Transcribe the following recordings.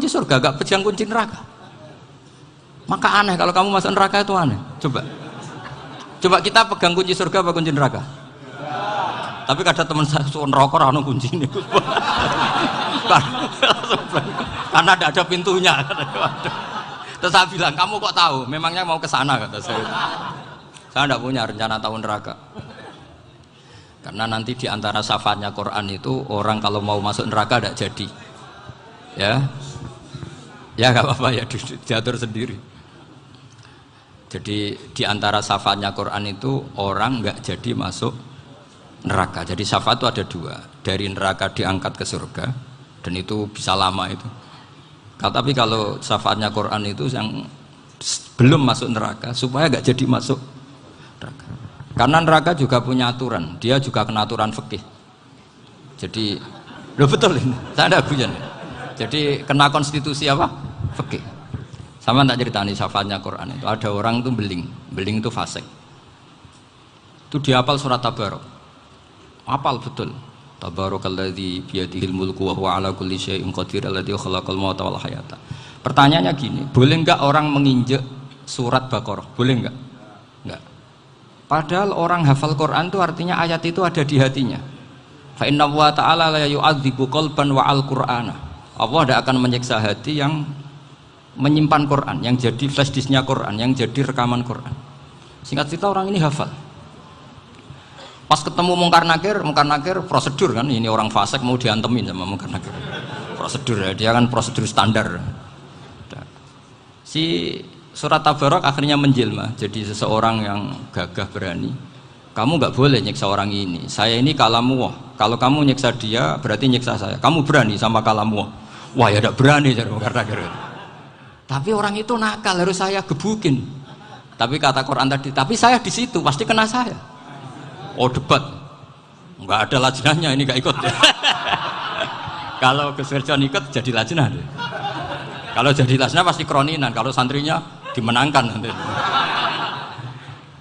kunci surga, gak pegang kunci neraka. Maka aneh kalau kamu masuk neraka itu aneh. Coba kita pegang kunci surga apa kunci neraka? Tapi kadang teman saya suka neraka ora ono kunci ini. Karena ada pintunya. Terus saya bilang, kamu kok tahu? Memangnya mau ke sana kata saya. Saya tidak punya rencana tahu neraka. Karena nanti di antara syafaatnya Quran itu orang kalau mau masuk neraka tidak jadi. Ya nggak apa-apa ya, diatur sendiri. Jadi di antara syafaatnya Quran itu orang nggak jadi masuk neraka. Jadi syafaat itu ada dua, dari neraka diangkat ke surga, dan itu bisa lama itu. Tapi kalau syafaatnya Quran itu yang belum masuk neraka supaya nggak jadi masuk neraka. Karena neraka juga punya aturan, dia juga kena aturan fikih. Jadi, loh betul ini, saya ada guyon. Jadi kena konstitusi apa? Fikih. Sama tak ceritani syafaatnya Quran itu. Ada orang itu beling itu fasik. Itu dia hafal surat Tabarok. Hafal betul. Tabarakalladzi biyadihil mulku wa huwa ala kulli syai'in qadir alladzi khalaqal mauta wal hayata. Pertanyaannya gini, boleh enggak orang menginjek surat Baqarah? Boleh enggak? Enggak. Padahal orang hafal Quran itu artinya ayat itu ada di hatinya. Fa inna wa ta'ala la yu'adzibu qalban wa al-Qur'ana. Allah tidak akan menyiksa hati yang menyimpan Quran, yang jadi flash disknya Quran, yang jadi rekaman Quran. Singkat cerita orang ini hafal. Pas ketemu Mungkar Nakir prosedur kan, ini orang fasik mau diantemin sama Mungkar Nakir. Prosedur ya, dia kan prosedur standar. Si surat Tabarok akhirnya menjelma jadi seseorang yang gagah berani. Kamu nggak boleh nyiksa orang ini. Saya ini kalamullah. Kalau kamu nyiksa dia berarti nyiksa saya. Kamu berani sama kalamullah. Wah ya tidak berani jadi Mungkar Nakir. Tapi orang itu nakal, harus saya gebukin. Tapi kata Quran tadi, tapi saya di situ pasti kena saya. Oh debat, nggak ada lajnahnya ini nggak ikut. Kalau Gus Wirjon ikut jadi lajnah. Kalau jadi lajnah pasti kroninan. Kalau santrinya dimenangkan nanti.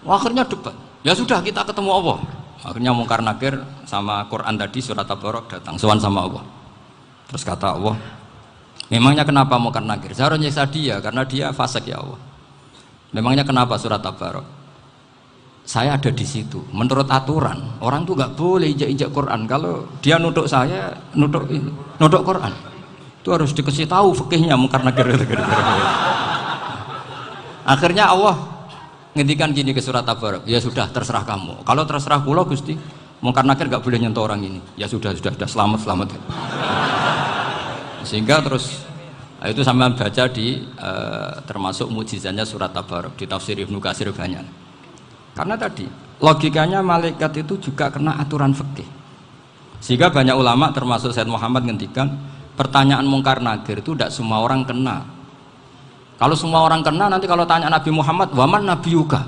Akhirnya debat. Ya sudah kita ketemu Allah. Akhirnya Mungkar Nakir sama Quran tadi surat Tabarok datang sowan sama Allah. Terus kata Allah, memangnya kenapa Mungkar Nakir? Saya harus nyiksa dia karena dia fasik ya Allah. Memangnya kenapa surat Tabarok? Saya ada di situ. Menurut aturan orang tuh nggak boleh injak-injak Quran. Kalau dia nutuk saya, nutuk Quran, itu harus dikasih tahu fikihnya Mungkar Nakir. Akhirnya Allah ngendikan gini ke surat Tabarok, ya sudah terserah kamu. Kalau terserah kula Gusti, Mungkar Nakir nggak boleh nyentuh orang ini. Ya sudah selamat. Sehingga terus itu sampai baca di termasuk mukjizatnya surat Tabarok di tafsir Ibnu Katsir banyak. Karena tadi logikanya malaikat itu juga kena aturan fikih. Sehingga banyak ulama termasuk Said Muhammad ngendikan pertanyaan Mungkar Nakir itu tidak semua orang kena. Kalau semua orang kena nanti kalau tanya Nabi Muhammad, waman nabiyuka?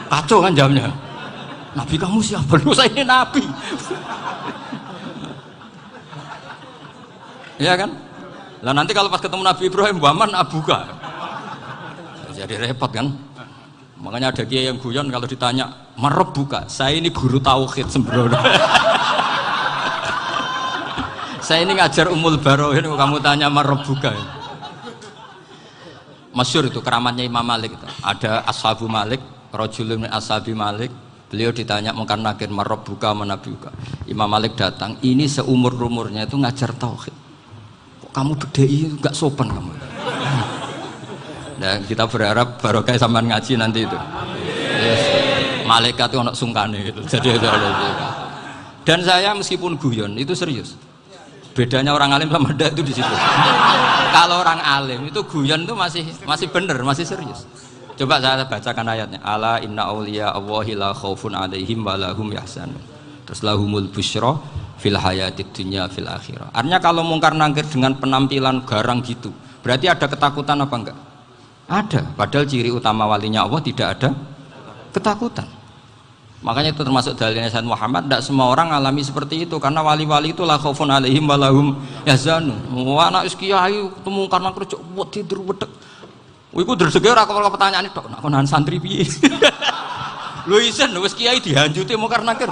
Kacau kan jamnya. Nabi kamu siapa? Lu saya ini nabi. Ya kan? Lah nanti kalau pas ketemu Nabi Ibrahim, waman abuka? Jadi repot kan? Makanya ada kiai yang guyon kalau ditanya marab buka, saya ini guru tauhid sembrono. Saya ini ngajar Ummul Barohin, kamu tanya marab buka. Masyhur itu keramatnya Imam Malik itu. Ada Ashabu Malik, rajulun min ashabi Malik. Beliau ditanya Mungkar Nakir marab buka manabi buka. Imam Malik datang, ini seumur-umurnya itu ngajar tauhid. Kok kamu bedai itu enggak sopan kamu. Dan kita berharap barokah sampean ngaji nanti itu. Yes. Malaikat itu anak sungkane gitu. Jadi itu ada. Dan saya meskipun guyon itu serius. Bedanya orang alim sama ndak itu di situ. Kalau orang alim itu guyon itu masih bener, masih serius. Coba saya bacakan ayatnya. Ala inna auliya Allahi la khaufun alaihim wa lahum yahzanun. Terus lahumul busyra fil hayatid dunya fil akhirah. Artinya kalau Mungkar Nakir dengan penampilan garang gitu, berarti ada ketakutan apa enggak? Ada, padahal ciri utama walinya Allah tidak ada ketakutan. Makanya itu termasuk dalilnya Sayyid Muhammad, tidak semua orang alami seperti itu karena wali-wali itu la khaufun alaihim wa lahum yahzanun. Wah anak kiai temu karena kerja buat tidur wedek. Iku dresege ora kok pertanyaan tok nak konan santri piye. Lho isen wis kiai dihanjuti Mungkar Nakir.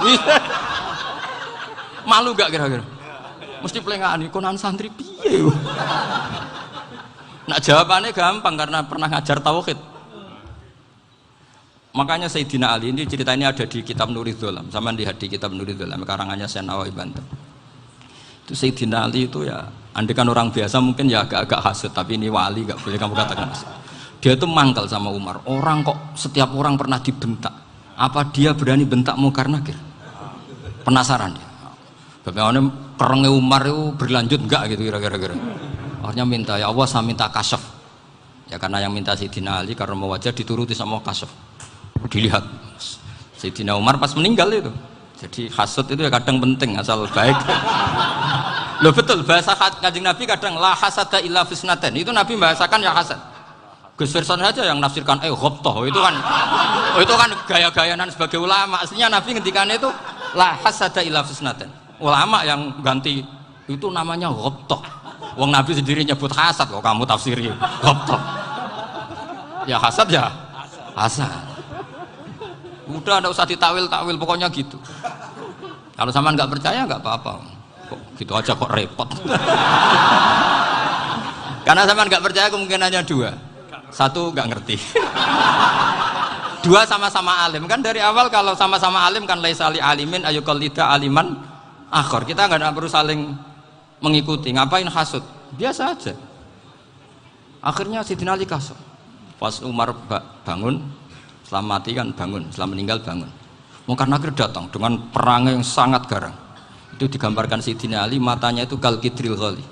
Malu gak kira-kira? Mesti pelengani konan santri piye. Nak jawabannya gampang karena pernah ngajar tauhid. Makanya Sayyidina Ali ini cerita ini ada di kitab Nurul Dzolam. Sama lihat di kitab Nurul Dzolam karangannya Syekh Nawawi Banten. Itu Sayyidina Ali itu ya, andekan orang biasa mungkin ya agak-agak hasut, tapi ini wali gak boleh kamu katakan hasut. Dia itu mangkal sama Umar. Orang kok setiap orang pernah dibentak. Apa dia berani bentak Munkar Nakir? Penasaran dia. Bagaimana kerengnya Umar itu berlanjut enggak gitu kira-kira. Akhirnya minta, ya Allah saya minta kasyaf. Ya karena yang minta Sayyidina Ali karena mau wajah dituruti sama kasyaf. Dilihat Sayyidina Umar pas meninggal itu. Jadi hasud itu ya kadang penting asal baik. Loh betul bahasa Kanjeng Nabi kadang la hasada illa fisnaten. Itu Nabi bahasakan ya hasad. Gus Verson saja yang nafsirkan ghobtoh itu kan gaya-gayanan sebagai ulama. Aslinya Nabi ngendikannya itu la hasada illa fisnaten. Ulama yang ganti itu namanya ghobtoh. Wong Nabi sendiri nyebut hasad kok kamu tafsiri ghobtoh. Ya hasad ya hasad. Udah enggak usah ditawil-tawil pokoknya gitu. Kalau sama nggak percaya nggak apa-apa. Kok gitu aja kok repot. Karena sama nggak percaya kemungkinannya dua. Satu nggak ngerti. Dua sama-sama alim. Kan dari awal kalau sama-sama alim kan laisa li alimin ayuqallida aliman akhor. Kita nggak perlu saling mengikuti. Ngapain hasud? Biasa aja. Akhirnya Sayyidina Ali kasar. Pas Umar bangun, setelah mati kan bangun, setelah meninggal bangun. Munkar Nakir datang dengan perang yang sangat garang. Itu digambarkan Sayyidina Ali matanya itu kal kidril ghali.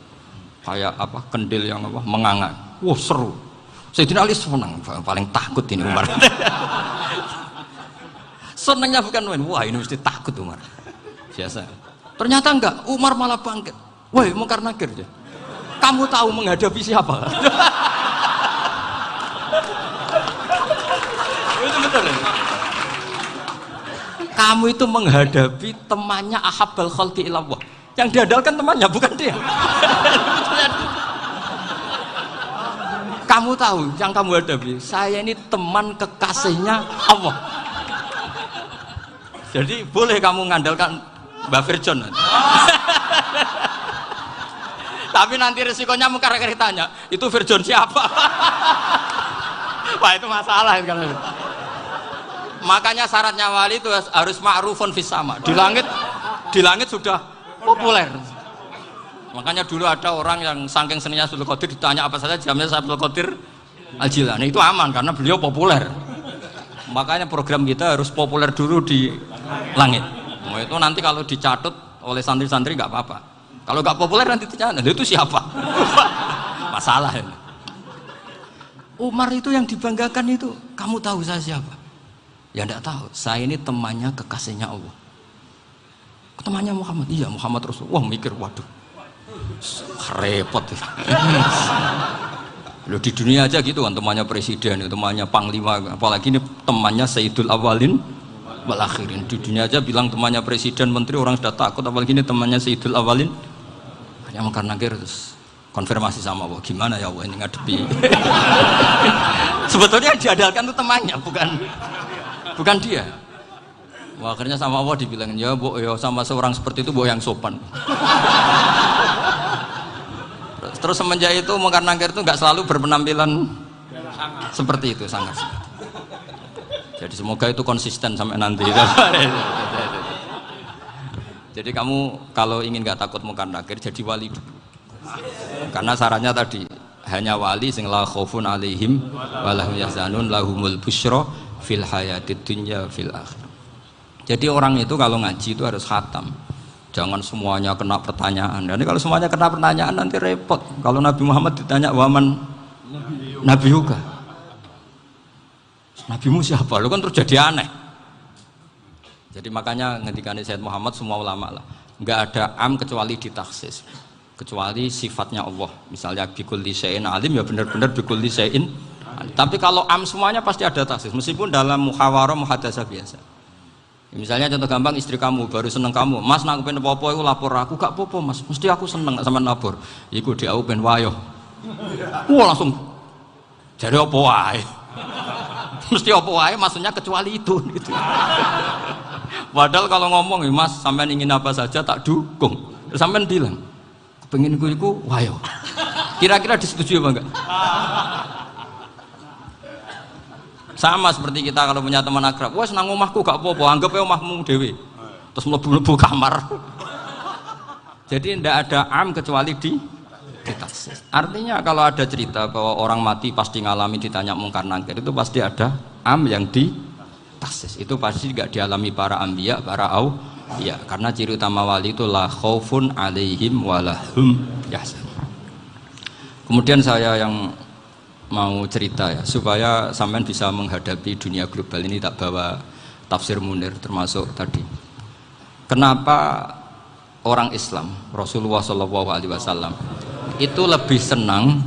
Kayak apa? Kendil yang apa? Menganga. Wah, seru. Sayyidina Ali senang, paling takut ini Umar. Senangnya bukan main, wah ini mesti takut Umar. Biasa. Ternyata enggak, Umar malah bangkit. Woi, Munkar Nakir dia. Kamu tahu menghadapi siapa? Itu betul ya? Kamu itu menghadapi temannya Ahabbal Khalqi ilallah. Yang diandalkan temannya bukan dia. Kamu tahu yang kamu hadapi, saya ini teman kekasihnya Allah. Jadi boleh kamu mengandalkan Mbak Virjon. Tapi nanti resikonya Munkar Nakir tanya, itu Virjon siapa? Wah itu masalah kan. Makanya syaratnya wali itu harus ma'rufun fis sama. Di langit sudah populer. Makanya dulu ada orang yang saking seninya Abdul Qadir ditanya apa saja jamnya Abdul Qadir Al-Jilani itu aman karena beliau populer. Makanya program kita harus populer dulu di langit. Nah, itu nanti kalau dicatut oleh santri-santri nggak apa-apa. Kalau nggak populer nanti ditanya, itu siapa? Masalah ini. Umar itu yang dibanggakan itu, kamu tahu saya siapa? Ya enggak tahu. Saya ini temannya kekasihnya Allah. Temannya Muhammad. Iya Muhammad Rasul. Wah mikir waduh. Repot. Loh di dunia aja gitu kan temannya presiden, temannya panglima, apalagi ini temannya Sayyidul Awalin wal Akhirin. Di dunia aja bilang temannya presiden, menteri orang sudah takut, apalagi ini temannya Sayyidul Awalin. Hanya Munkar Nakir terus konfirmasi sama Allah, gimana ya Allah ini ngadepi. Sebetulnya yang diandalkan itu temannya, bukan dia. Wah, akhirnya sama Allah dibilang, ya bu, ya sama seorang seperti itu bu yang sopan. Terus semenjak itu Munkar Nakir itu nggak selalu berpenampilan seperti itu sangat. Jadi semoga itu konsisten sampai nanti. Jadi kamu kalau ingin nggak takut Munkar Nakir jadi wali dulu. Karena syaratnya tadi hanya wali sing la khaufun alaihim walahum yahzanun lahumul busyra fil hayatid dunya fil akhirah. Jadi orang itu kalau ngaji itu harus khatam. Jangan semuanya kena pertanyaan. Dan kalau semuanya kena pertanyaan nanti repot. Kalau Nabi Muhammad ditanya waman Nabi juga. Nabimu siapa? Lu kan terus jadi aneh. Jadi makanya ketika Sayyid Muhammad semua ulama lah, nggak ada am kecuali ditaksis, kecuali sifatnya Allah. Misalnya bikulli syai'in alim ya benar-benar bikulli syai'in. Tapi kalau am semuanya pasti ada taksis, meskipun dalam muhawarah muhadasah biasa. Misalnya contoh gampang, istri kamu baru seneng kamu, mas nak pengen apa-apa aku lapor aku, gak apa-apa mas, mesti aku seneng sama lapor. Iku dia aku pengen wayo. Wah langsung jadi apa wae. Mesti apa wae maksudnya kecuali itu gitu. Padahal kalau ngomong mas sampean ingin apa saja tak dukung. Sampean bilang pengen iku wayo. Kira-kira disetujui apa enggak? Sama seperti kita kalau punya teman akrab, wes nang omahku gak apa-apa, anggap aja omahmu dhewe. Terus mlebu-mlebu kamar. Jadi tidak ada am kecuali di ditaksis. Artinya kalau ada cerita bahwa orang mati pasti ngalami ditanya mungkar nangkir, itu pasti ada am yang ditaksis. Itu pasti tidak dialami para anbiya, para auliya. Karena ciri utama wali itu la khaufun alaihim walahum yahzanun. Kemudian saya yang mau cerita ya, supaya sampean bisa menghadapi dunia global ini, tak bawa tafsir Munir termasuk tadi. Kenapa orang Islam, Rasulullah SAW itu lebih senang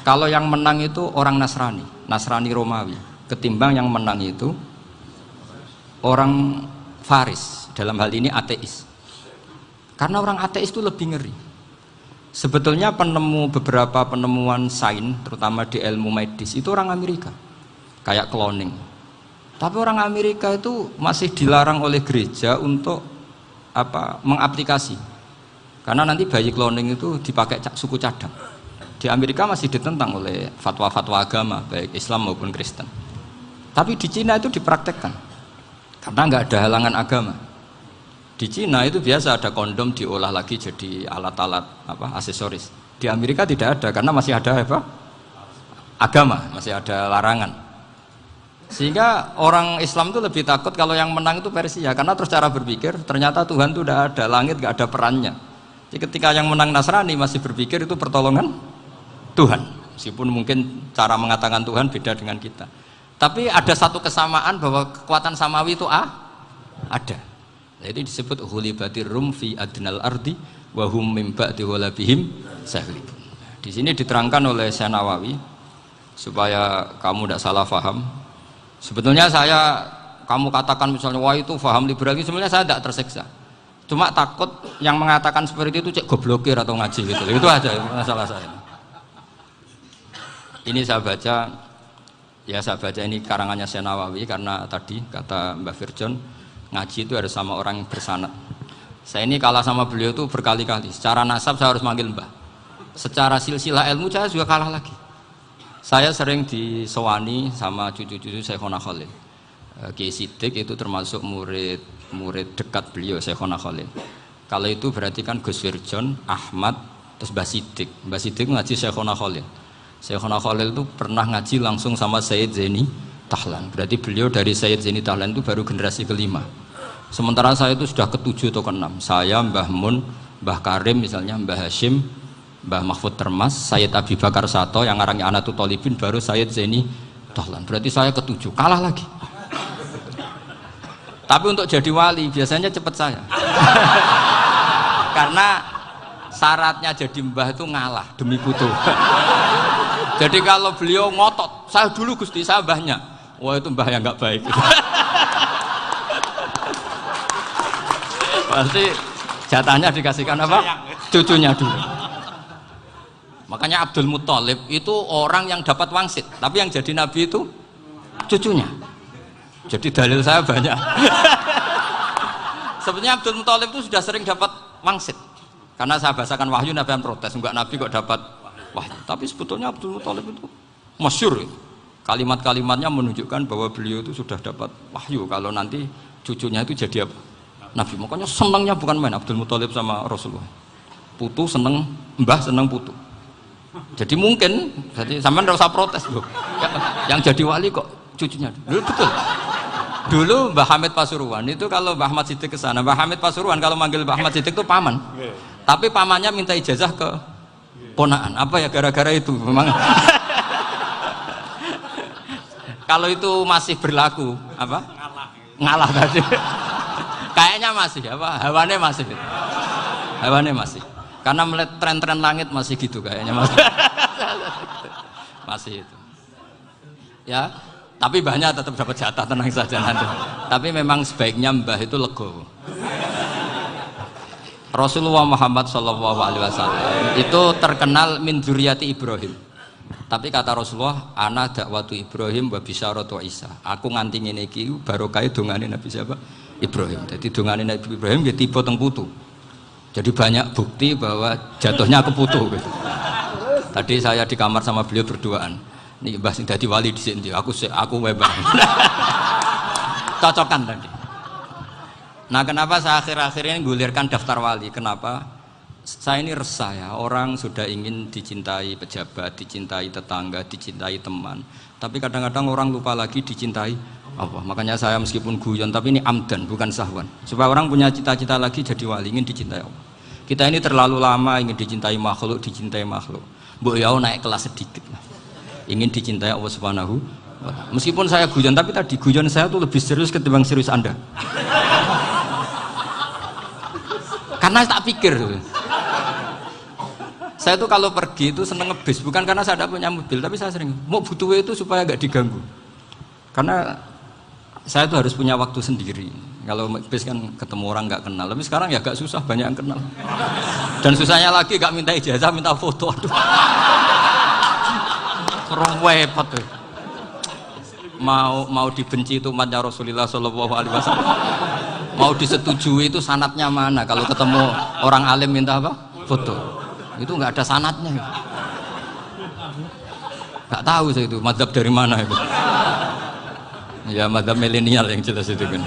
kalau yang menang itu orang Nasrani Romawi, ketimbang yang menang itu orang Faris, dalam hal ini ateis. Karena orang ateis itu lebih ngeri. Sebetulnya beberapa penemuan sains, terutama di ilmu medis, itu orang Amerika, kayak cloning. Tapi orang Amerika itu masih dilarang oleh gereja untuk mengaplikasi. Karena nanti bayi cloning itu dipakai suku cadang. Di Amerika masih ditentang oleh fatwa-fatwa agama, baik Islam maupun Kristen. Tapi di Cina itu dipraktekkan, karena nggak ada halangan agama. Di Cina itu biasa ada kondom diolah lagi jadi alat-alat aksesoris. Di Amerika tidak ada karena masih ada agama, masih ada larangan. Sehingga orang Islam itu lebih takut kalau yang menang itu Persia, karena terus cara berpikir ternyata Tuhan itu udah ada, langit nggak ada perannya. Jadi ketika yang menang Nasrani masih berpikir itu pertolongan Tuhan, meskipun mungkin cara mengatakan Tuhan beda dengan kita. Tapi ada satu kesamaan bahwa kekuatan samawi itu ada. Jadi disebut hulibatir rum fi adnal ardi wa hum mim ba'di ghalabihim sahlibun. Di sini diterangkan oleh Syekh Nawawi supaya kamu tidak salah paham. Sebetulnya kamu katakan misalnya wah itu paham liberal, sebenarnya saya tidak tersiksa. Cuma takut yang mengatakan seperti itu cek goblokir atau ngaji gitu. Itu aja masalah saya. Ini saya baca ini karangannya Syekh Nawawi, karena tadi kata Mbak Firjon ngaji itu harus sama orang yang bersanad. Saya ini kalah sama beliau itu berkali-kali. Secara nasab saya harus manggil Mbah. Secara silsilah ilmu saya juga kalah lagi. Saya sering disewani sama cucu-cucu Syekhona Khalil. Kiai Siddiq itu termasuk murid dekat beliau, Syekhona Khalil. Kalau itu berarti kan Gus Wirjon, Ahmad, terus Mbah Siddiq. Mbah Siddiq ngaji Syekhona Khalil. Syekhona Khalil itu pernah ngaji langsung sama Sayyid Zaini Tahlan. Berarti beliau dari Sayyid Zaini Tahlan itu baru generasi kelima. Sementara saya itu sudah ke-7 atau ke-6. Saya, Mbah Mun, Mbah Karim misalnya, Mbah Hashim, Mbah Mahfud Termas, Sayyid Abi Bakar Sato yang ngarangnya Anatul Thalibin, baru Sayyid Zaini Tahlan. Berarti saya ke-7, kalah lagi. Tapi untuk jadi wali biasanya cepat saya. Karena syaratnya jadi mbah itu ngalah demi putu. Jadi kalau beliau ngotot, saya dulu Gusti, saya mbahnya. Wah itu mbah yang nggak baik. Pasti jatahnya dikasihkan apa? Cucunya dulu. Makanya Abdul Muthalib itu orang yang dapat wangsit, tapi yang jadi nabi itu cucunya. Jadi dalil saya banyak. Sebenarnya Abdul Muthalib itu sudah sering dapat wangsit. Karena saya bahasakan wahyu, nabi yang protes, enggak nabi kok dapat wahyu. Tapi sebetulnya Abdul Muthalib itu masyhur. Kalimat-kalimatnya menunjukkan bahwa beliau itu sudah dapat wahyu kalau nanti cucunya itu jadi apa? Nabi. Makanya senangnya bukan main Abdul Muthalib sama Rasulullah. Putu seneng, mbah seneng putu. Jadi mungkin, jadi sampean enggak usah protes loh. Yang jadi wali kok cucunya. Dulu betul. Dulu Mbah Hamid Pasuruan itu kalau Mbah Ahmad Siddiq ke sana, Mbah Hamid Pasuruan kalau manggil Mbah Ahmad Siddiq itu paman. Tapi pamannya minta ijazah ke ponaan. Apa ya gara-gara itu memang. Kalau itu masih berlaku apa? Ngalah tadi. Kayaknya masih apa? Hawane masih. Hawane masih. Karena melihat tren-tren langit masih gitu kayaknya masih. Masih itu. Ya, tapi mbahnya tetap dapat jatah, tenang saja nanti. Tapi memang sebaiknya mbah itu legowo. Rasulullah Muhammad SAW itu terkenal min dzurriyyati Ibrahim. Tapi kata Rasulullah, ana dakwatu Ibrahim wa bisyaratu Isa. Aku nganti ngene iki barokah dongane Nabi siapa? Ibrahim. Jadi dongane Nabi Ibrahim ya tiba teng putu. Jadi banyak bukti bahwa jatuhnya aku putu gitu. Tadi saya di kamar sama beliau berduaan. Nih Mbah sing dadi wali di sini, aku webang. Cocokan tadi. Nah, kenapa saya akhir-akhir ini gulirkan daftar wali? Kenapa? Saya ini resah ya, orang sudah ingin dicintai pejabat, dicintai tetangga, dicintai teman. Tapi kadang-kadang orang lupa lagi dicintai apa. Makanya saya meskipun guyon, tapi ini amdan, bukan sahwan. Supaya orang punya cita-cita lagi jadi wali, ingin dicintai Allah. Kita ini terlalu lama ingin dicintai makhluk. Mbok ya naik kelas sedikit lah. Ingin dicintai Allah Subhanahu wa Ta'ala. Meskipun saya guyon, tapi tadi guyon saya tuh lebih serius ketimbang serius Anda. Karena tak pikir saya tuh kalau pergi itu seneng ngebis, bukan karena saya tidak punya mobil, tapi saya sering mau butuh itu supaya gak diganggu. Karena saya tuh harus punya waktu sendiri. Kalau ngebis kan ketemu orang gak kenal, tapi sekarang ya gak susah, banyak yang kenal. Dan susahnya lagi gak minta ijazah, minta foto. Aduh, repot tuh. Mau dibenci itu umatnya Rasulullah Shallallahu Alaihi Wasallam. Mau disetujui itu sanatnya mana? Kalau ketemu orang alim minta apa? Foto. Itu nggak ada sanatnya. Nggak tahu saya itu mazhab dari mana itu. Ya mazhab milenial yang jelas itu kan.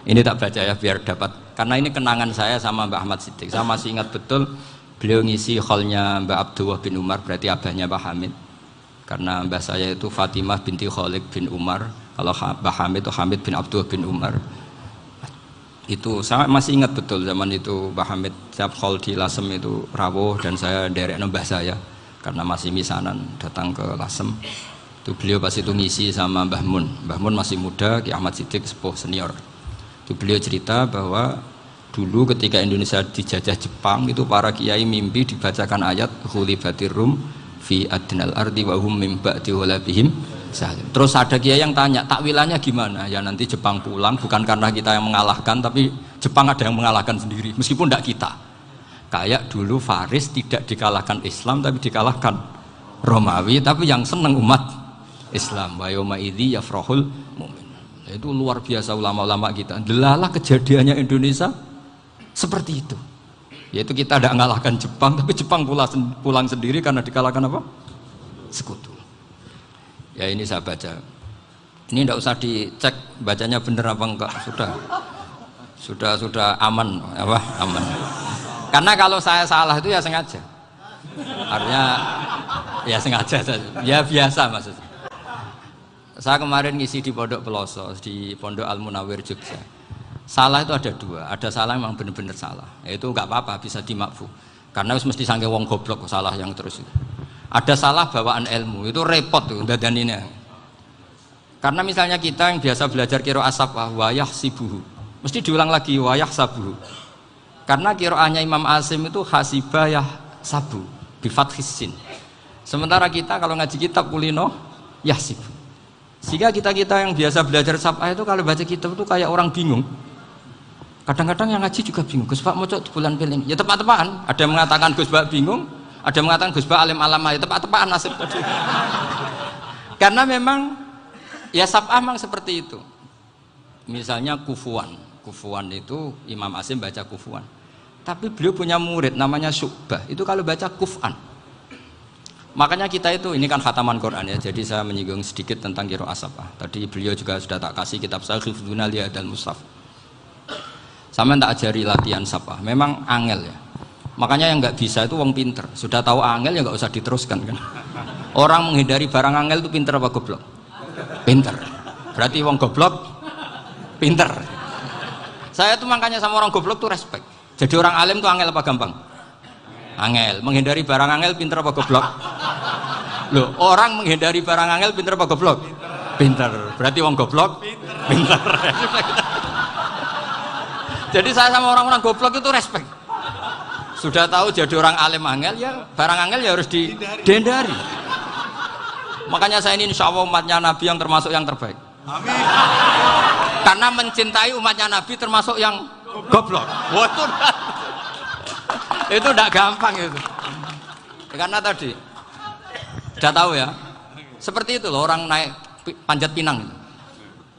Ini tak baca ya biar dapat. Karena ini kenangan saya sama Mbak Ahmad Siddiq. Saya masih ingat betul beliau ngisi hallnya Mbak Abdullah bin Umar, berarti abahnya Mbak Hamid. Karena mbah saya itu Fatimah binti Khalid bin Umar. Kalau Mbak Hamid itu Hamid bin Abdullah bin Umar. Itu saya masih ingat betul zaman itu Mbah Hamid setiap hall di Lasem itu rawuh dan saya derek mbah saya karena masih misanan datang ke Lasem. Itu beliau pas itu ngisi sama Mbah Mun. Mbah Mun masih muda, Ki Ahmad Siddiq sepuh senior. Itu beliau cerita bahwa dulu ketika Indonesia dijajah Jepang itu para kiai mimpi dibacakan ayat Khulifatir Rum fi adnal ardi wa hum min ba'di walabihim. Terus ada kiai yang tanya, takwilannya gimana? Ya nanti Jepang pulang bukan karena kita yang mengalahkan, tapi Jepang ada yang mengalahkan sendiri, meskipun tidak kita. Kayak dulu Faris tidak dikalahkan Islam, tapi dikalahkan Romawi, tapi yang senang umat Islam. Wa yauma idzi yafrahul mu'min. Itu luar biasa ulama-ulama kita. Delalah kejadiannya Indonesia seperti itu. Yaitu kita tidak mengalahkan Jepang, tapi Jepang pulang sendiri karena dikalahkan apa? Sekutu. Ya ini saya baca. Ini tidak usah dicek bacanya benar apa enggak, sudah aman apa? Aman. Karena kalau saya salah itu ya sengaja. Artinya ya sengaja saja. Ya biasa maksudnya. Saya kemarin ngisi di Pondok Peloso, di Pondok Al Munawir Jogja. Salah itu ada dua. Ada salah yang memang benar-benar salah. Itu enggak apa-apa, bisa dimakfu. Karena mesti sange wong goblok salah yang terus itu. Ada salah bawaan ilmu, itu repot tuh dadaninnya. Karena misalnya kita yang biasa belajar qiraah sabah wayah sibuhu, mesti diulang lagi wayah sabuhu. Karena qiraahnya Imam Asim itu hasibah yah sabu bi fathis sin. Sementara kita kalau ngaji kitab kulino yahsib. Sehingga kita yang biasa belajar sabah itu kalau baca kitab itu kayak orang bingung. Kadang-kadang yang ngaji juga bingung. Gus Pak mau cok bulan pilih. Ya tepat-tepatan. Ada yang mengatakan Gus Pak bingung. Ada yang mengatakan Gus Ba alim alam ya tepat-tepat nasib tadi. Karena memang ya sab'ah memang seperti itu. Misalnya kufuan itu Imam Asim baca kufuan. Tapi beliau punya murid namanya Syu'bah. Itu kalau baca kuf'an. Makanya kita itu ini kan khataman Quran ya. Jadi saya menyinggung sedikit tentang qiraah sab'ah. Tadi beliau juga sudah tak kasih kitab saya Hifdzuna Liyadal Mushaf. Sama tak ajari latihan sab'ah. Memang angel ya. Makanya yang nggak bisa itu wong pinter. Sudah tahu angel ya nggak usah diteruskan kan. Orang menghindari barang angel itu pinter apa goblok? Pinter. Berarti wong goblok pinter. Saya tuh makanya sama orang goblok tuh respect. Jadi orang alim tuh angel apa gampang? Angel. Menghindari barang angel pinter apa goblok? Loh, orang menghindari barang angel pinter apa goblok? Pinter. Berarti wong goblok pinter. Jadi saya sama orang-orang goblok itu respect. Sudah tahu jadi orang alim angel ya barang angel ya harus dihindari. Makanya saya ini insya Allah umatnya Nabi yang termasuk yang terbaik. Amin. Karena mencintai umatnya Nabi termasuk yang goblok. Waduh, itu tidak gampang itu. Karena tadi sudah tahu ya. Seperti itu loh orang naik panjat pinang.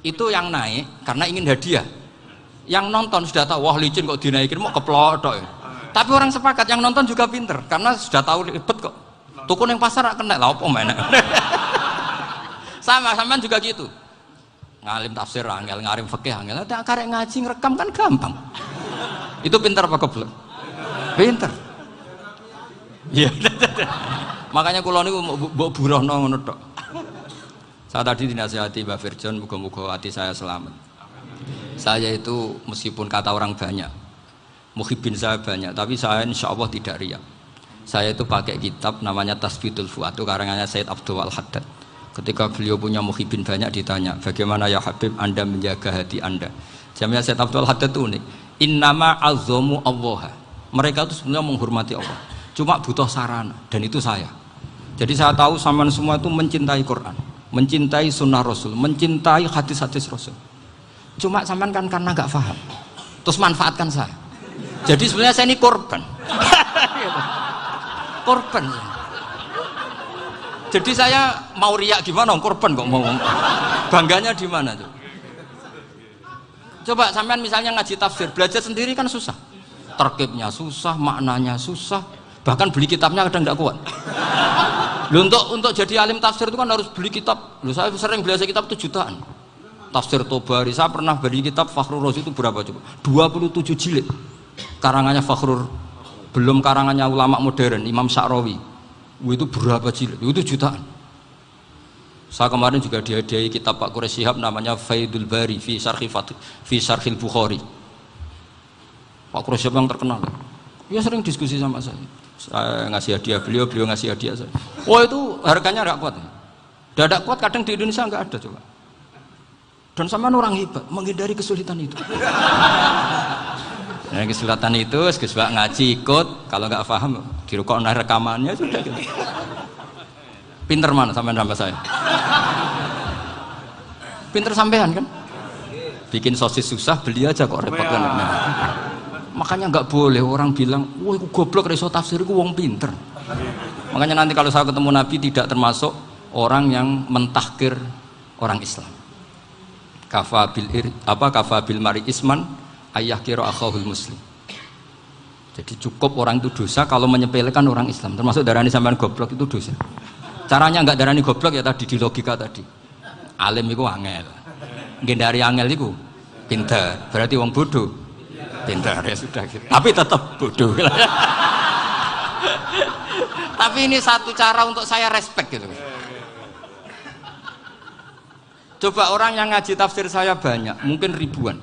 Itu yang naik karena ingin hadiah. Yang nonton sudah tahu wah licin kok dinaikin mau keplok. Tapi orang sepakat, yang nonton juga pinter karena sudah tahu ribet kok. Tuku yang pasar kena lah apa mana. Sama juga gitu. Ngalim tafsir angel, ngalim fikih angel. Ada karek ngaji ngerekam kan gampang. Itu pinter apa goblok? Pinter. Iya. Makanya kula niku mbok burohno ngono tok. Saya tadi dinasihati Mbak Firjon, muga-muga hati saya selamat. Saya itu meskipun kata orang banyak, muhibbin saya banyak, tapi saya insya Allah tidak riya. Saya itu pakai kitab namanya Tasbitul Fuad, itu karangannya Said Abdul Al-Haddad. Ketika beliau punya muhibbin banyak ditanya, bagaimana ya Habib Anda menjaga hati Anda? Jamnya Said Abdul Al-Haddad itu unik. Innama azzamu Allah. Mereka itu sebenarnya menghormati Allah. Cuma butuh sarana, dan itu saya. Jadi saya tahu sampean semua itu mencintai Quran, mencintai sunnah Rasul, mencintai hadis-hadis Rasul. Cuma sampean kan karena nggak paham, terus manfaatkan saya. Jadi sebenarnya saya ini korban. Korban. Jadi saya mau riak gimana? Korban kok mau. Bangganya di mana tuh? Coba sampean misalnya ngaji tafsir, belajar sendiri kan susah. Terkibnya susah, maknanya susah. Bahkan beli kitabnya kadang nggak kuat. Loh, untuk jadi alim tafsir itu kan harus beli kitab. Loh, saya sering belajar kitab itu jutaan. Tafsir Tobari, saya pernah beli kitab Fakhrur Razi itu berapa coba? 27 jilid. Karangannya Fakhrur, belum karangannya ulama modern, Imam Sya'rawi. Itu berapa jilid? Itu jutaan. Saya kemarin juga dihadiahi kitab Pak Quraish Shihab namanya Faidul Bari fi Syarhil Bukhari. Pak Quraish Shihab yang terkenal. Dia sering diskusi sama saya. Saya ngasih hadiah beliau ngasih hadiah saya. Oh itu harganya nggak kuat. Dadak kuat kadang di Indonesia nggak ada coba. Dan sama orang hebat menghindari kesulitan itu. Nah, kesulitan itu sebab ngaji ikut, kalau nggak paham dirukok rekamannya sudah gitu. Pinter mana sampean sama saya? Pinter sampean kan? Bikin sosis susah, beli aja kok repot kan. Nah, makanya nggak boleh orang bilang, wah aku goblok reso tafsir, aku wong pinter. Makanya nanti kalau saya ketemu Nabi tidak termasuk orang yang mentahkir orang Islam. Kafabil mari isman ayah kira akhahul muslim. Jadi cukup orang itu dosa kalau menyepelekan orang Islam, termasuk darani sampean goblok itu dosa. Caranya nggak darani goblok ya tadi di logika tadi. Alim itu angel, gendari angel itu pinter, berarti wong bodoh pinter ya sudah gitu. Tapi tetap bodoh. Tapi ini satu cara untuk saya respect gitu. Coba orang yang ngaji tafsir saya banyak, mungkin ribuan.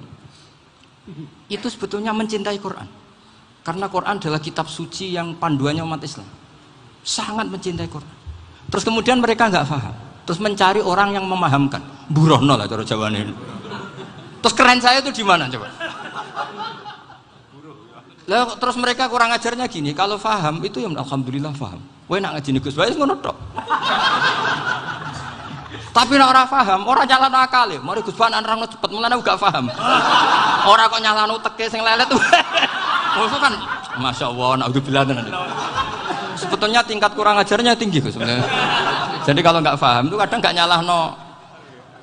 Itu sebetulnya mencintai Quran. Karena Quran adalah kitab suci yang panduannya umat Islam. Sangat mencintai Quran. Terus kemudian mereka nggak paham. Terus mencari orang yang memahamkan. Burohno lah cara jawabannya. Terus keren saya itu di mana coba? Lah terus mereka kurang ajarnya gini, kalau paham itu ya alhamdulillah paham. Kowe nak ngaji Gus Bae ngono tok. Tapi nek ora paham, ora nyalano akale. Mari Gus Bae nerangno cepet, mulane gak paham. Ora kok nyalano teke sing lelet. Maksud kan masyaallah naudzubillah tenan. Sebetulnya tingkat kurang ajarnya tinggi Gus sebenarnya. Jadi kalau nggak paham itu kadang nggak nyalahno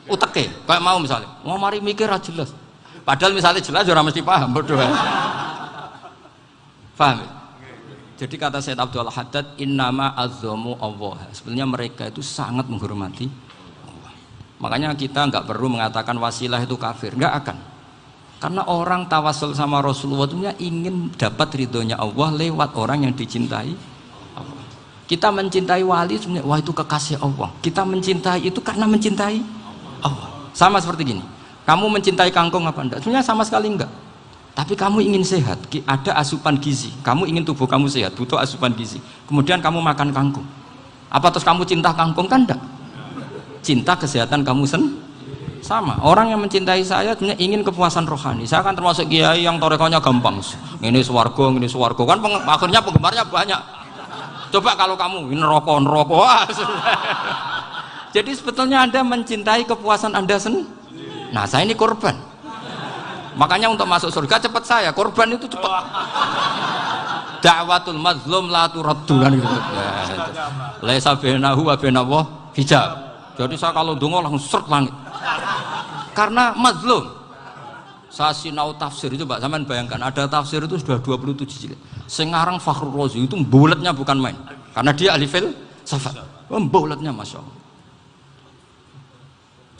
uteke. Kayak mau misalnya, mau mari mikir ra jelas. Padahal misalnya jelas ora mesti paham, bodoh. Paham? Jadi kata Said Abdul Haddad, innama azzamu Allah. Sebenarnya mereka itu sangat menghormati Allah. Makanya kita nggak perlu mengatakan wasilah itu kafir, nggak akan. Karena orang tawasul sama Rasulullah itu ingin dapat ridhonya Allah lewat orang yang dicintai Allah. Kita mencintai wali sebenarnya, wah itu kekasih Allah. Kita mencintai itu karena mencintai Allah. Sama seperti gini, kamu mencintai kangkung apa enggak? Sebenarnya sama sekali enggak. Tapi kamu ingin sehat, ada asupan gizi. Kamu ingin tubuh kamu sehat, butuh asupan gizi. Kemudian kamu makan kangkung. Apa terus kamu cinta kangkung kan enggak? Cinta kesehatan kamu sama. Orang yang mencintai saya sebenarnya ingin kepuasan rohani. Saya kan termasuk kiai yang torekonya gampang. Ini swarga kan akhirnya penggemarnya banyak. Coba kalau kamu ini neraka. Wah, jadi sebetulnya Anda mencintai kepuasan Anda sendiri. Nah, saya ini korban. Makanya untuk masuk surga cepat saya, korban itu cepat. Da'watul mazlum la turaddu kan gitu. Laisa bainahu wa bainallah hijab. Jadi saya kalau dongo langsung seret langit. Karena mazlum. Saya sinau tafsir itu, Pak, sampean bayangkan ada tafsir itu sudah 27 jilid. Sing ngarang Fakhrul Razi itu bulatnya bukan main. Karena dia ahli filsafat. Bulatnya Masya Allah.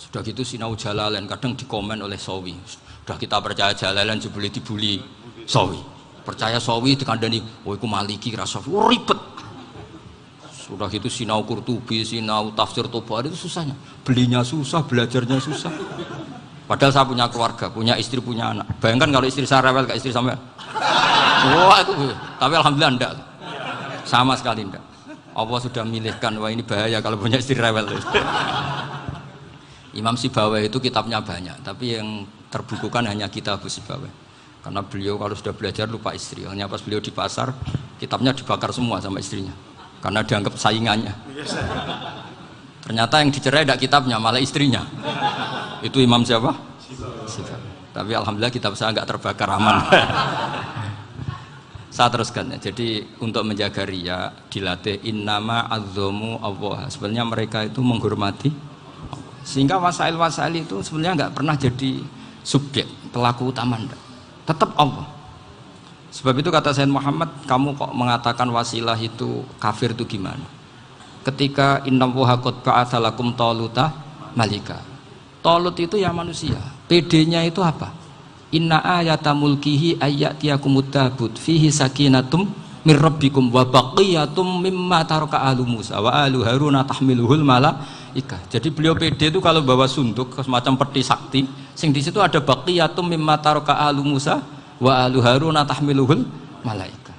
Sudah gitu sinau Jalalain kadang dikomen oleh Sawi. Sudah kita percaya Jalalain boleh dibully Sawi. Percaya Sawi dikandani, oh iku Maliki rasa ribet. Sudah gitu sinau Qurtubi, sinau tafsir Tobari itu susahnya. Belinya susah, belajarnya susah. Padahal saya punya keluarga, punya istri, punya anak. Bayangkan kalau istri saya rewel kayak istri sampai. Wah itu, tapi alhamdulillah enggak. Sama sekali enggak. Allah sudah milihkan, wah ini bahaya kalau punya istri rewel. Imam Sibawai itu kitabnya banyak, tapi yang terbukukan hanya kitab Sibawai. Karena beliau kalau sudah belajar lupa istri. Hanya pas beliau di pasar, kitabnya dibakar semua sama istrinya. Karena dianggap saingannya. Ternyata yang dicerai tidak kitabnya, malah istrinya. Itu Imam siapa? Sibawai. Tapi alhamdulillah kitab saya nggak terbakar, aman. Saya teruskan ya. Jadi untuk menjaga riya dilatih innama azzamu Allah. Sebenarnya mereka itu menghormati, sehingga wasail-wasail itu sebenarnya nggak pernah jadi subjek pelaku utama, tetap Allah. Sebab itu kata Sayyid Muhammad, kamu kok mengatakan wasilah itu kafir itu gimana? Ketika innallaha qad ba'atsa lakum taluta malika. Talut itu ya manusia. PD-nya itu apa? Inna ayata mulkihi ayyatiyakumut tabut fihi sakinatum mir rabbikum wa baqiyatum mimma taraka alu Musa wa alu Haruna tahmiluhul malaika. Jadi beliau PD itu kalau bawa sunduk semacam peti sakti, sing di situ ada baqiyatum mimma taraka alu Musa wa alu Haruna tahmiluhul malaika.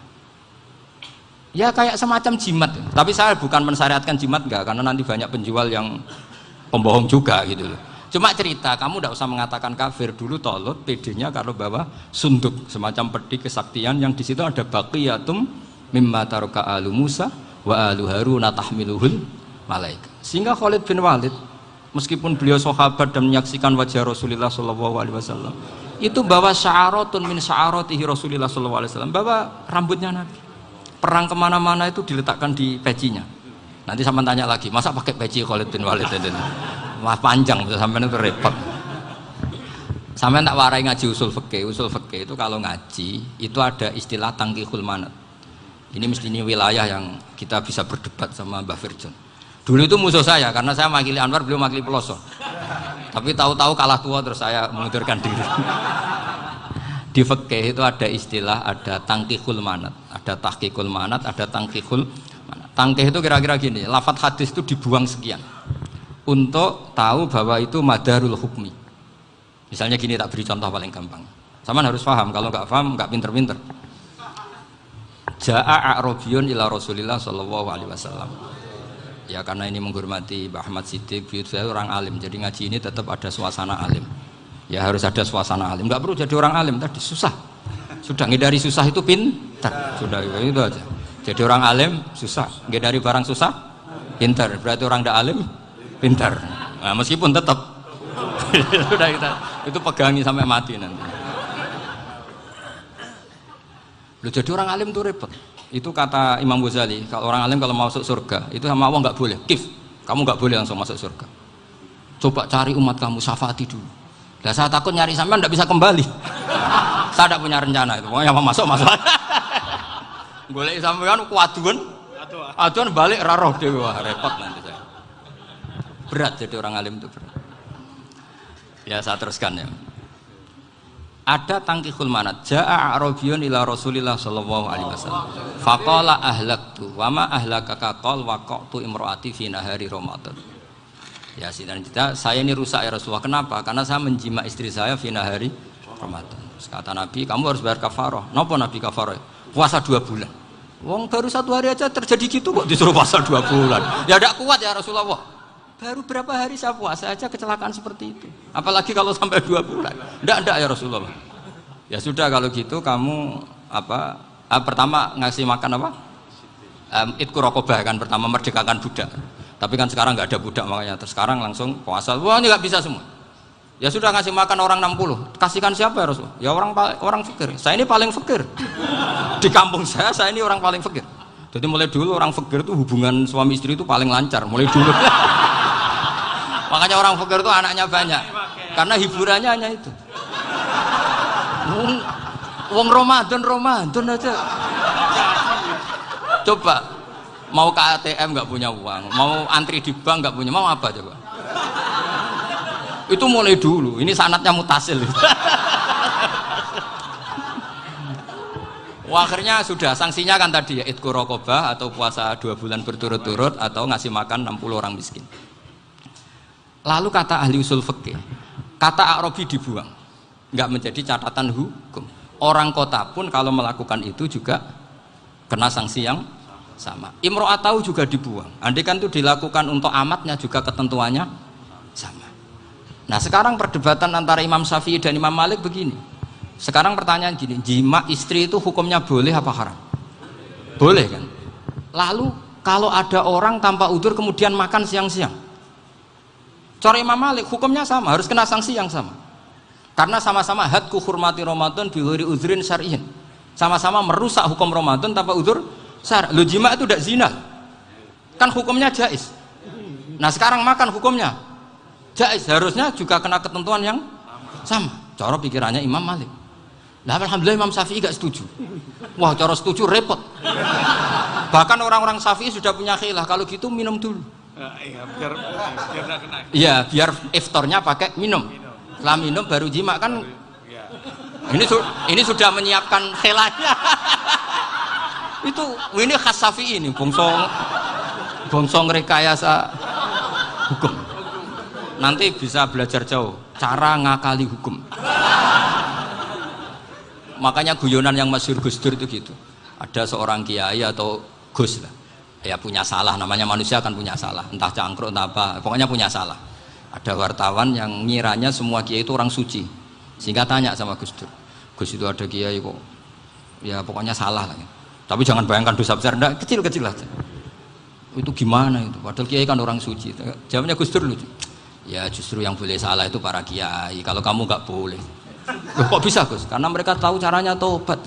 Ya kayak semacam jimat. Tapi saya bukan mensyariatkan jimat enggak, karena nanti banyak penjual yang pembohong juga gitu loh. Cuma cerita, kamu tidak usah mengatakan kafir. Dulu Talut PD-nya kalau bawa sunduk semacam peti kesaktian yang di situ ada baqiyatum mimma taraka alu Musa wa alu Haruna tahmiluhul malaika. Sehingga Khalid bin Walid meskipun beliau sahabat dan menyaksikan wajah Rasulullah SAW, itu bawa sya'aratun min sya'aratihi Rasulullah SAW, bawa rambutnya Nabi. Perang kemana-mana itu diletakkan di pecinya. Nanti sama tanya lagi, masa pakai peci Khalid bin Walid itu? Wah panjang, sampai itu repot. Sampai tak warai ngaji usul fikih. Usul fikih itu kalau ngaji itu ada istilah tangkihul manat. Ini mesti ini wilayah yang kita bisa berdebat sama Mbah Firjon. Dulu itu musuh saya karena saya makili Anwar, beliau makili Peloso. Tapi tahu-tahu kalah tua terus saya mengundurkan diri. Di fikih itu ada istilah, ada tangkihul manat, ada tahqiqul manat, ada tangkihul manat. Tangkih itu kira-kira gini, lafadz hadis itu dibuang sekian untuk tahu bahwa itu madarul hukmi. Misalnya gini, tak beri contoh paling gampang. Sama harus paham, kalau nggak paham nggak pinter-pinter. Ja'a a'rabiyun ila Rasulillah sallallahu alaihi wasallam. Ya karena ini menghormati Mbah Ahmad Siddiq, saya orang alim, jadi ngaji ini tetap ada suasana alim. Ya harus ada suasana alim. Nggak perlu jadi orang alim tadi, susah. Sudah ngindari susah itu pintar. Sudah itu aja. Jadi orang alim susah, ngindari barang susah pintar. Berarti orang tidak alim pintar. Nah, meskipun tetap sudah kita itu pegangi sampai mati nanti. Loh, jadi orang alim itu repot. Itu kata Imam Ghazali, kalau orang alim kalau mau masuk surga itu sama Allah nggak boleh. Kif, kamu nggak boleh langsung masuk surga. Coba cari umat kamu, syafaati dulu. Nah, saya takut nyari sampean nggak bisa kembali. Saya tidak punya rencana itu. Pokoknya mau masuk. Golek sampean kuaduan, aduan balik raroh dewa, repot nanti saya. Berat jadi orang alim itu berat. Ya saya teruskan ya. Ada tangkihul manat. Ja'a a'rabiyun ila Rasulillah sallallahu alaihi wasallam. Faqala ahlaktu wa ma ahlakaka qal waqatu imraati fi nahari Ramadan. Ya saya ini rusak ya Rasulullah. Kenapa? Karena saya menjima istri saya fi nahari Ramadan. Terus kata Nabi, kamu harus bayar kafarah. Napa Nabi kafarah? Puasa 2 bulan. Wong baru 1 hari aja terjadi gitu kok disuruh puasa 2 bulan. Ya tidak kuat ya Rasulullah. Baru berapa hari saya puasa aja kecelakaan seperti itu. Apalagi kalau sampai 2 bulan. Enggak ya Rasulullah. Ya sudah kalau gitu kamu pertama ngasih makan apa? Itku rokobah kan, pertama merdekakan budak. Tapi kan sekarang nggak ada budak, makanya terus sekarang langsung puasa. Wah ini nggak bisa semua. Ya sudah ngasih makan orang 60. Kasihkan siapa ya Rasul? Ya orang fakir. Saya ini paling fakir. Di kampung saya ini orang paling fakir. Jadi mulai dulu orang fakir itu hubungan suami istri itu paling lancar. Mulai dulu. Makanya orang fakir itu anaknya banyak. Karena hiburannya hanya itu. Wong Ramadan aja. Coba mau ke ATM nggak punya uang, mau antri di bank nggak punya, mau apa coba? Itu mulai dulu. Ini sanatnya mutasil. Wah, akhirnya sudah sanksinya kan tadi ya idku raqabah atau puasa 2 bulan berturut-turut atau ngasih makan 60 orang miskin. Lalu kata ahli usul fikih, kata A'rabi dibuang, nggak menjadi catatan hukum. Orang kota pun kalau melakukan itu juga kena sanksi yang sama. Imro'atau juga dibuang. Andai kan itu dilakukan untuk amatnya juga ketentuannya sama. Nah sekarang perdebatan antara Imam Syafi'i dan Imam Malik begini. Sekarang pertanyaan gini, jima istri itu hukumnya boleh apa haram? Boleh kan? Lalu kalau ada orang tanpa udzur kemudian makan siang-siang, cara Imam Malik hukumnya sama, harus kena sanksi yang sama. Karena sama-sama hadku hurmati Ramadan bi ghairi udzrin syar'iyyin. Sama-sama merusak hukum Ramadan tanpa udzur syar'. Lo jima itu tidak zina. Kan hukumnya jaiz. Nah, sekarang makan hukumnya jaiz, harusnya juga kena ketentuan yang sama. Cara pikirannya Imam Malik. Nah, alhamdulillah Imam Syafi'i gak setuju. Wah, cara setuju repot. Bahkan orang-orang Syafi'i sudah punya khilaf, kalau gitu minum dulu. Iya, biar gak kena. Iya, biar iftarnya pakai minum. Setelah minum baru jima kan. Ini sudah menyiapkan khilafnya. Ini khas Syafi'i ini, bongsong rekayasa hukum. Nanti bisa belajar jauh cara ngakali hukum. Makanya guyonan yang masyhur Gus Dur itu gitu. Ada seorang kiai atau Gus lah, ya punya salah, namanya manusia kan punya salah, entah cangkruk entah apa, pokoknya punya salah. Ada wartawan yang ngiranya semua kiai itu orang suci, sehingga tanya sama Gus Dur, Gus itu ada kiai kok, ya pokoknya salah lah. Tapi jangan bayangkan dosa besar, enggak, kecil-kecil aja. Itu gimana itu? Padahal kiai kan orang suci. Jawabnya Gus Dur lucu. Ya justru yang boleh salah itu para kiai. Kalau kamu nggak boleh. Loh, kok bisa Gus? Karena mereka tahu caranya tobat.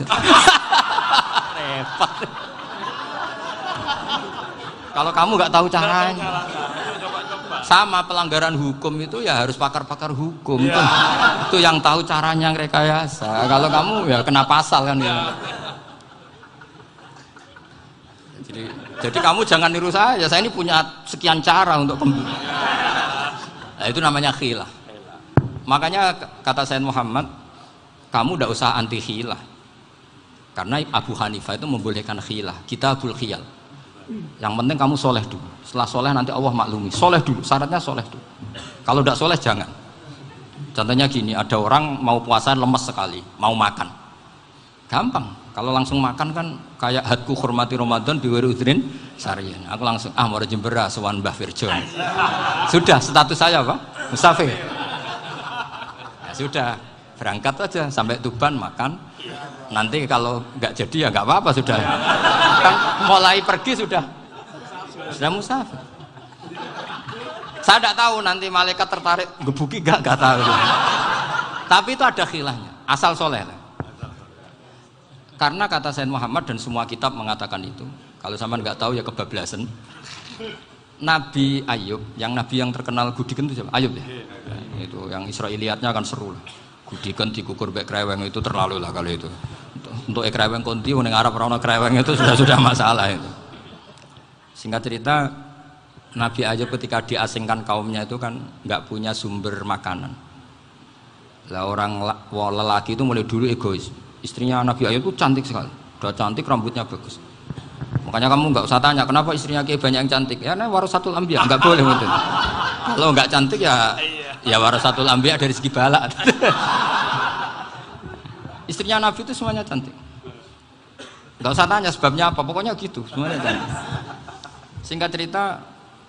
Repot. Kalau kamu nggak tahu caranya. Sama pelanggaran hukum itu ya harus pakar-pakar hukum. Itu yang tahu caranya rekayasa. Kalau kamu ya kena pasal kan ya. Jadi kamu jangan niru saya ini punya sekian cara untuk nah, itu namanya khilah. Makanya kata Sayyid Muhammad, kamu tidak usah anti khilah, karena Abu Hanifah itu membolehkan khilah, kitabul khiyal. Yang penting kamu soleh dulu, setelah soleh nanti Allah maklumi. Soleh dulu, syaratnya soleh dulu. Kalau tidak soleh jangan. Contohnya gini, ada orang mau puasa lemes sekali, mau makan, gampang. Kalau langsung makan kan kayak hadku hormati Ramadan biwiri udrin syar'iyyin. Aku langsung mau jembera sowan Mbah Firjon. Sudah status saya apa? Musafir. Ya sudah, berangkat aja sampai Tuban makan. Nanti kalau nggak jadi ya nggak apa-apa sudah. Kan mulai pergi sudah musafir. Saya tidak tahu nanti malaikat tertarik gebuki nggak tahu. Tapi itu ada khilahnya. Asal soleh lah. Karena kata Sayyid Muhammad dan semua kitab mengatakan itu. Kalau sampean nggak tahu ya kebablasan. Nabi Ayub, nabi yang terkenal Gudiken itu siapa? Ayub ya. Itu yang Israiliyatnya kan seru lah. Gudiken dikukur bek kreweng itu terlalu lah kalau itu. Untuk kreweng konti ning Arab ora ono kreweng itu sudah masalah itu. Singkat cerita, Nabi Ayub ketika diasingkan kaumnya itu kan nggak punya sumber makanan. Lah orang lelaki itu mulai dulu egois. Istrinya Nabi Ayub itu cantik sekali, udah cantik, rambutnya bagus. Makanya kamu nggak usah tanya kenapa istrinya Kiai banyak yang cantik. Ya, warasatul anbiya, nggak boleh gitu. Kalau nggak cantik ya warasatul anbiya dari segi balak. Istrinya Nabi itu semuanya cantik. Nggak usah tanya sebabnya apa, pokoknya gitu, semuanya cantik. Singkat cerita,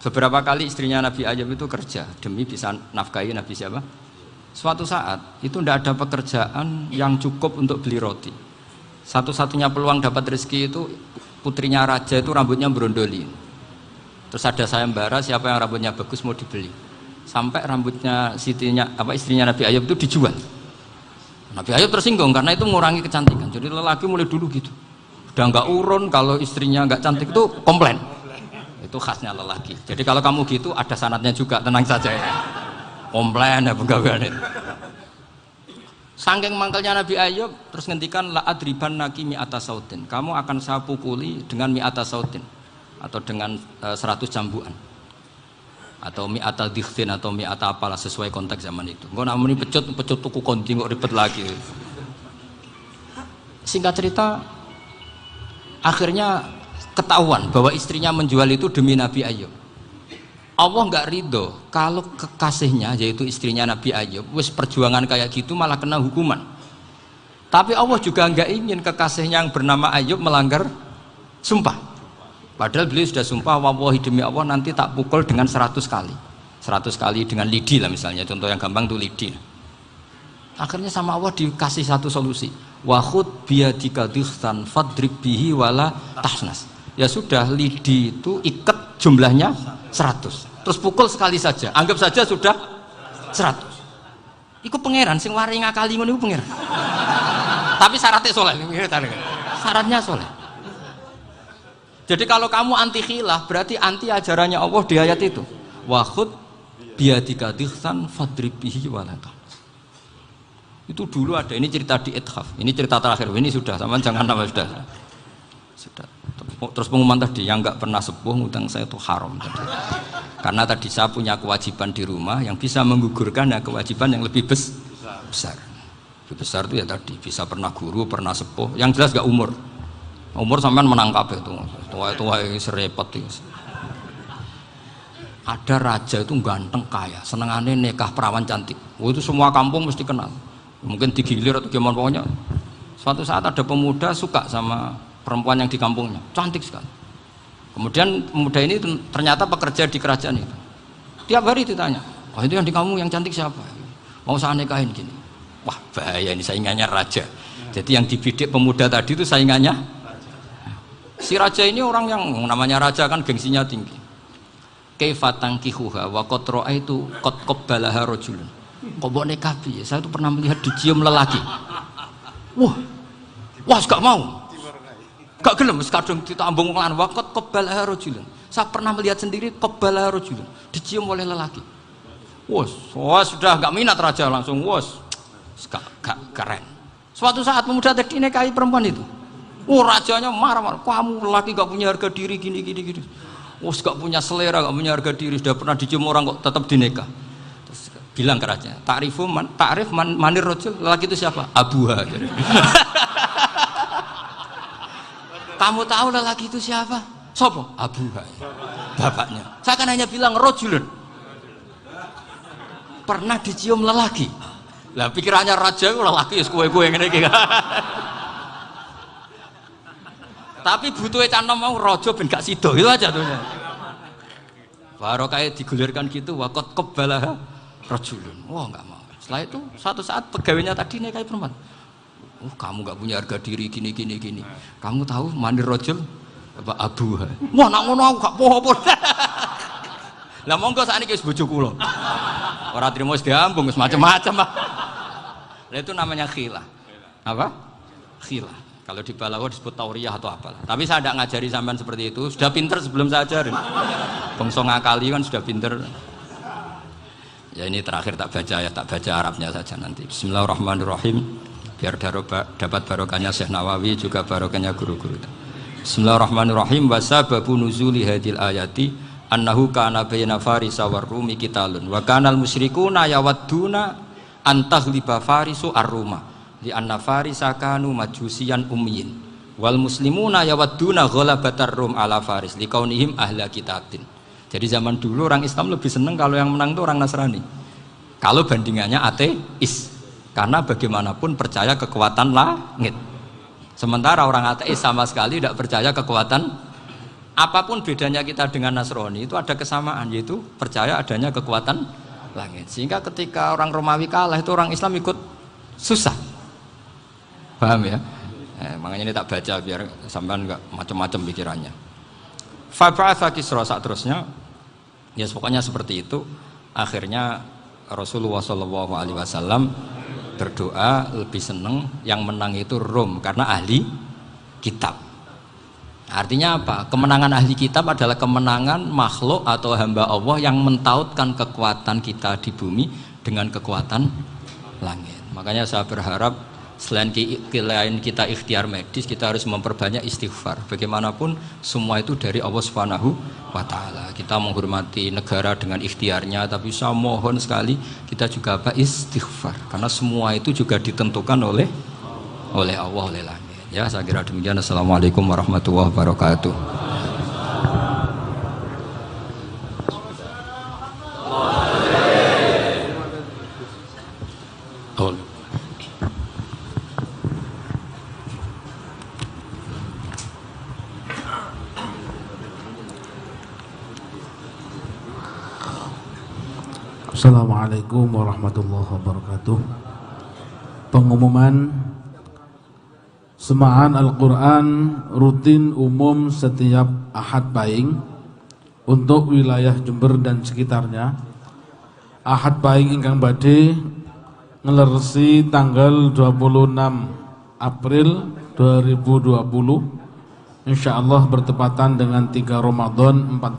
beberapa kali istrinya Nabi Ayub itu kerja demi bisa nafkahi Nabi siapa? Suatu saat itu tidak ada pekerjaan yang cukup untuk beli roti. Satu-satunya peluang dapat rezeki itu putrinya raja itu rambutnya berondoli. Terus ada sayembara siapa yang rambutnya bagus mau dibeli. Sampai rambutnya istrinya Nabi Ayub itu dijual. Nabi Ayub tersinggung karena itu mengurangi kecantikan. Jadi lelaki mulai dulu gitu. Udah nggak urun kalau istrinya nggak cantik itu komplain. Itu khasnya lelaki. Jadi kalau kamu gitu ada sanatnya juga, tenang saja ya. Komplain ya pegawaian itu. Saking mangkelnya Nabi Ayub terus ngendikan la adriban naki mi'ata sautin. Kamu akan saya pukuli dengan mi'ata sautin atau dengan 100 cambukan. Atau mi'ata dikhtin atau mi'ata apalah sesuai konteks zaman itu. Engko namun ini pecut tuku konti kok ribet lagi. Singkat cerita akhirnya ketahuan bahwa istrinya menjual itu demi Nabi Ayub. Allah nggak ridho kalau kekasihnya yaitu istrinya Nabi Ayub wis perjuangan kayak gitu malah kena hukuman. Tapi Allah juga nggak ingin kekasihnya yang bernama Ayub melanggar sumpah. Padahal beliau sudah sumpah, wallahi demi Allah nanti tak pukul dengan 100 kali. 100 kali dengan lidi lah misalnya, contoh yang gampang tuh lidi. Akhirnya sama Allah dikasih satu solusi. Wa khud biyadika dikhtan fadrib bihi wala tahnas. Ya sudah, lidi itu ikat jumlahnya 100. Terus pukul sekali saja. Anggap saja sudah 100. Iku pangeran sing wari ngakali ngono iku pangeran. Tapi syaratnya soleh. Syaratnya soleh. Jadi kalau kamu anti khilaf berarti anti ajarannya Allah di ayat itu. Wa khud biyadika dikhtan fadrib bihi wala tahnas. Itu dulu ada, ini cerita di Ithaf, ini cerita terakhir, ini sudah, sama jangan nama sudah. Terus pengumuman tadi, yang nggak pernah sepuh ngutang saya itu haram tadi. Karena tadi saya punya kewajiban di rumah yang bisa menggugurkan ya kewajiban yang lebih besar. Lebih besar itu ya tadi, bisa pernah guru, pernah sepuh, yang jelas nggak umur. Umur sampean menangkap itu, tua serepot itu. Ada raja itu ganteng kaya, senengannya nikah perawan cantik. Itu semua kampung mesti kenal. Mungkin digilir atau gimana pokoknya. Suatu saat ada pemuda suka sama perempuan yang di kampungnya, cantik sekali. Kemudian pemuda ini ternyata pekerja di kerajaan itu. Tiap hari ditanya, oh itu yang di kampung yang cantik siapa? Mau saya nikahin gini. Wah bahaya ini, saingannya raja. Jadi yang dibidik pemuda tadi itu saingannya. Si raja ini orang yang namanya raja kan gengsinya tinggi. Kaifatang kihuha wa qatra itu qad qabbalaha rajulun. Kok mbok nikah piye? Saya tuh pernah melihat dicium lelaki. Wah, gak mau. Gak gelem wis kadung ditambung lan waqat qabbalaha rajulun. Saya pernah melihat sendiri qabbalaha rajulun, dicium oleh lelaki. Wah, sudah gak minat raja langsung gak keren. Suatu saat pemuda tadi nikahi perempuan itu. Rajanya marah-marah, kamu lelaki gak punya harga diri gini. Gak punya selera, gak punya harga diri, sudah pernah dicium orang kok tetap dinikah. Bilang ke raja, takrif manir rojul, lelaki itu siapa? Abuha. Kamu tahu lelaki itu siapa? Sopo? Abuha, bapaknya. Saya kan hanya bilang rojulun, pernah dicium lelaki. Lah pikirannya raja itu lelaki kue-kue yang ini. Tapi butuhnya canom mau rojo ben gak sido, itu aja tuhnya. Baru kayak digulirkan gitu, wakot qabbalaha rajulun. Wah nggak mau. Setelah itu suatu saat pegawainya tadi nikahi perempuan. Kamu nggak punya harga diri gini. Kamu tahu manir rajul apa abuha? Wah nak ngono aku gak popo. Lah monggo sakniki wis bojo kula. Ora trimo wis diambung wis macam-macam. Lah itu namanya khilah. Apa? Khilah. Kalau di Balawa disebut tauriyah atau apalah. Tapi saya tidak ngajari sampean seperti itu. Sudah pinter sebelum saya ajarin. Bangsa ngakali kan sudah pinter. Ya ini terakhir tak baca Arabnya saja nanti. Bismillahirrahmanirrahim. Biar dapat barokahnya Syekh Nawawi juga barokahnya guru-guru. Bismillahirrahmanirrahim. Wa sababu nuzuli hadil ayati annahu kana baina farisa war rumi qitalun wa kana al musyrikuuna yawadduna an taghliba farisu ar-ruma li anna farisa kanu majusiyan ummiyin wal muslimuna yawadduna ghalabatar rum ala faris liqaunihim ahla kitabin. Jadi zaman dulu orang Islam lebih senang kalau yang menang itu orang Nasrani. Kalau bandingannya ateis, karena bagaimanapun percaya kekuatan langit. Sementara orang ateis sama sekali tidak percaya kekuatan. Apapun bedanya kita dengan Nasrani itu ada kesamaan, yaitu percaya adanya kekuatan langit. Sehingga ketika orang Romawi kalah itu orang Islam ikut susah. Paham ya? Makanya ini tak baca biar sampean enggak macam-macam pikirannya. Fab'atha Kisra saat terusnya, ya pokoknya seperti itu. Akhirnya Rasulullah SAW berdoa lebih senang yang menang itu Rom karena ahli kitab. Artinya apa? Kemenangan ahli kitab adalah kemenangan makhluk atau hamba Allah yang mentautkan kekuatan kita di bumi dengan kekuatan langit. Makanya saya berharap selain kita ikhtiar medis, kita harus memperbanyak istighfar. Bagaimanapun semua itu dari Allah Subhanahu wa Ta'ala. Kita menghormati negara dengan ikhtiarnya, tapi saya mohon sekali kita juga istighfar, karena semua itu juga ditentukan oleh Allah, oleh langit. Ya, saya kira demikian. Assalamualaikum warahmatullahi wabarakatuh. Assalamualaikum warahmatullahi wabarakatuh. Pengumuman Semaan Al-Quran rutin umum setiap Ahad Pahing untuk wilayah Jember dan sekitarnya. Ahad Pahing ingkang badhe ngelersi tanggal 26 April 2020, insyaallah bertepatan dengan 3 Ramadan 4